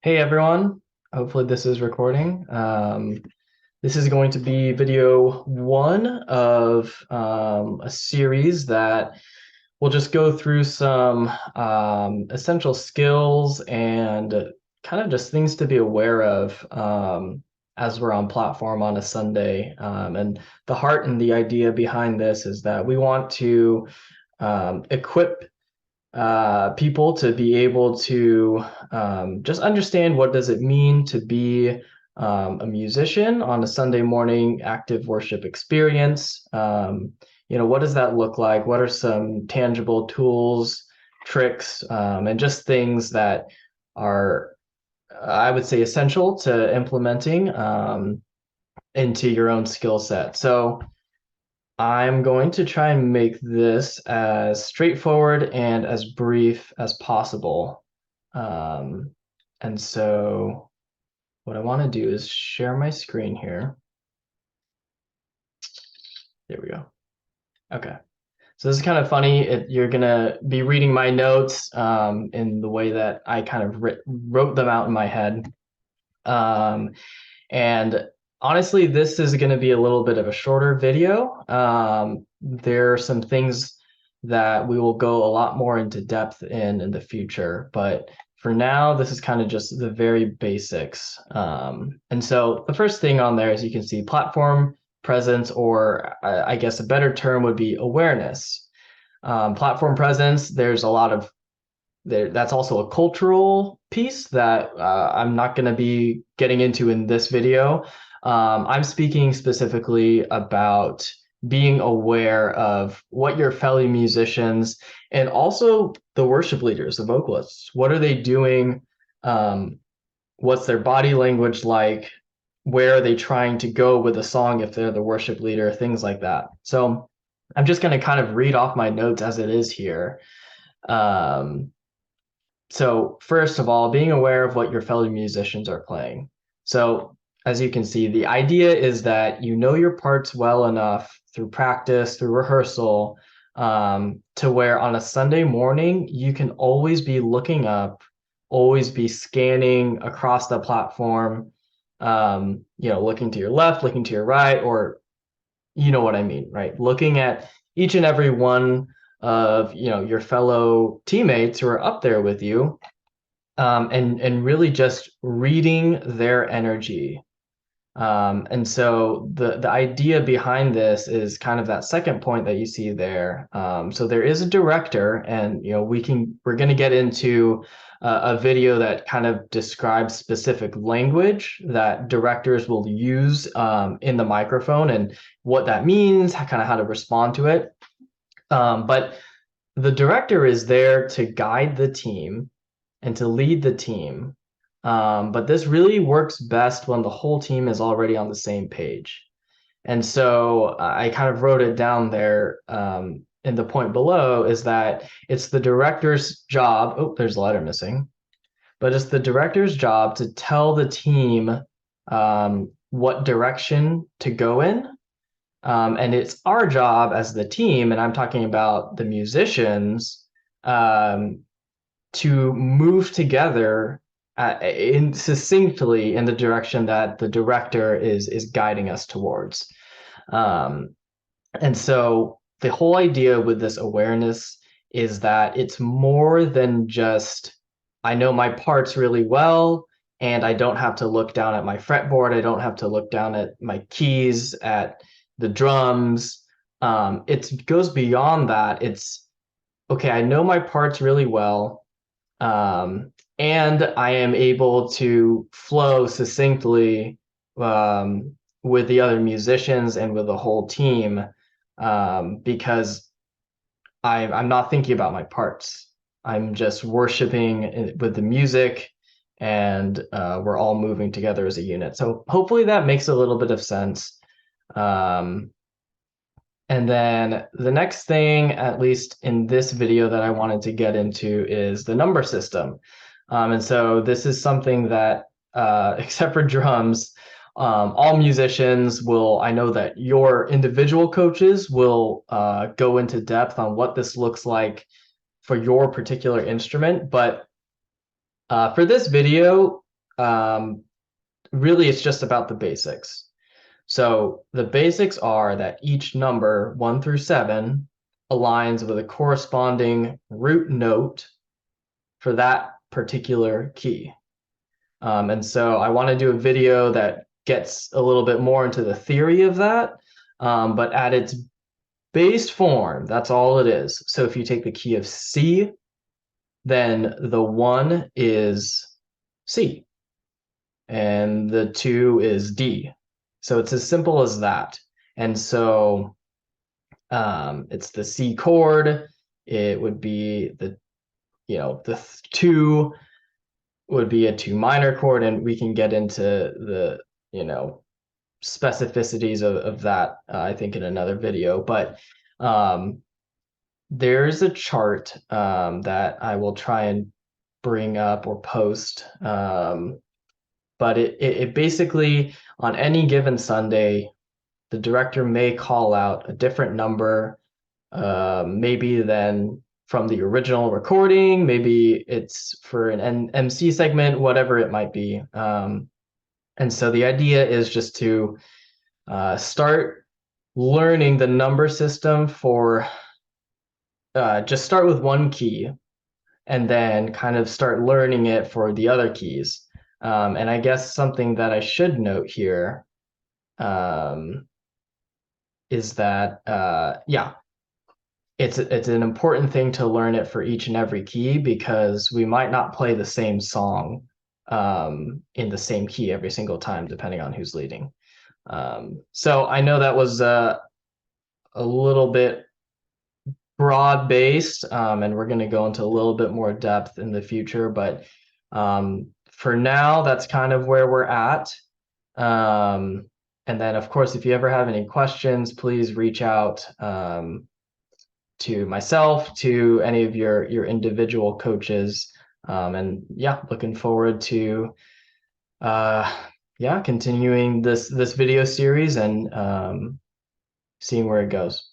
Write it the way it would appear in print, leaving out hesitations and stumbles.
Hey everyone, hopefully this is recording. This is going to be video one of a series that will just go through some essential skills and kind of just things to be aware of as we're on platform on a Sunday. And the heart and the idea behind this is that we want to equip people to be able to just understand what does it mean to be a musician on a Sunday morning active worship experience. What does that look like? What are some tangible tools, tricks, and just things that are, I would say, essential to implementing into your own skill set. So I'm going to try and make this as straightforward and as brief as possible. Um, and so what I want to do is share my screen here. There we go. Okay. So this is kind of funny. You're going to be reading my notes in the way that I kind of wrote them out in my head. Um, And honestly, this is going to be a little bit of a shorter video. There are some things that we will go a lot more into depth in the future, but for now, this is kind of just the very basics. And so the first thing on there is you can see platform presence, or I guess a better term would be awareness. Platform presence, there's a lot of that's also a cultural piece that I'm not going to be getting into in this video. I'm speaking specifically about being aware of what your fellow musicians and also the worship leaders, the vocalists, what are they doing? Um, what's their body language like? Where are they trying to go with a song if they're the worship leader, things like that. So I'm just going to kind of read off my notes as it is here. Um, so first of all, being aware of what your fellow musicians are playing. So as you can see, the idea is that you know your parts well enough through practice, through rehearsal, to where on a Sunday morning, you can always be looking up, always be scanning across the platform, looking to your left, looking to your right, or you know what I mean, right? Looking at each and every one of your fellow teammates who are up there with you, and really just reading their energy. And so the idea behind this is kind of that second point that you see there. So there is a director, and we're going to get into a video that kind of describes specific language that directors will use in the microphone and what that means, kind of how to respond to it. But the director is there to guide the team and to lead the team. But this really works best when the whole team is already on the same page. And so I kind of wrote it down there in the point below is that it's the director's job. Oh, there's a letter missing. But it's the director's job to tell the team what direction to go in. And it's our job as the team, and I'm talking about the musicians, um, to move together succinctly in the direction that the director is guiding us towards. Um, and so the whole idea with this awareness is that it's more than just I know my parts really well, and I don't have to look down at my fretboard. I don't have to look down at my keys, at the drums. It goes beyond that. It's okay, I know my parts really well, and I am able to flow succinctly with the other musicians and with the whole team because I'm not thinking about my parts. I'm just worshiping with the music, and we're all moving together as a unit. So hopefully that makes a little bit of sense. Um, and then the next thing, at least in this video that I wanted to get into, is the number system. And so this is something that, except for drums, all musicians will, I know that your individual coaches will go into depth on what this looks like for your particular instrument. But for this video, um, really it's just about the basics. So the basics are that each number 1 through 7 aligns with a corresponding root note for that particular key. And so I want to do a video that gets a little bit more into the theory of that, but at its base form, that's all it is. So if you take the key of C, then the 1 is C, and the 2 is D. So it's as simple as that. And so it's the C chord. It would be the, the 2 would be a 2 minor chord, and we can get into the, specificities of that, I think, in another video. But there's a chart that I will try and bring up or post. But it basically, on any given Sunday, the director may call out a different number, maybe than from the original recording. Maybe it's for an MC segment, whatever it might be. And so the idea is just to start learning the number system for, just start with one key and then kind of start learning it for the other keys. And I guess something that I should note here is that, yeah, it's an important thing to learn it for each and every key, because we might not play the same song in the same key every single time, depending on who's leading. So I know that was a little bit broad based, and we're going to go into a little bit more depth in the future, but for now, that's kind of where we're at. And then, of course, if you ever have any questions, please reach out to myself, to any of your individual coaches. And yeah, looking forward to continuing this video series and seeing where it goes.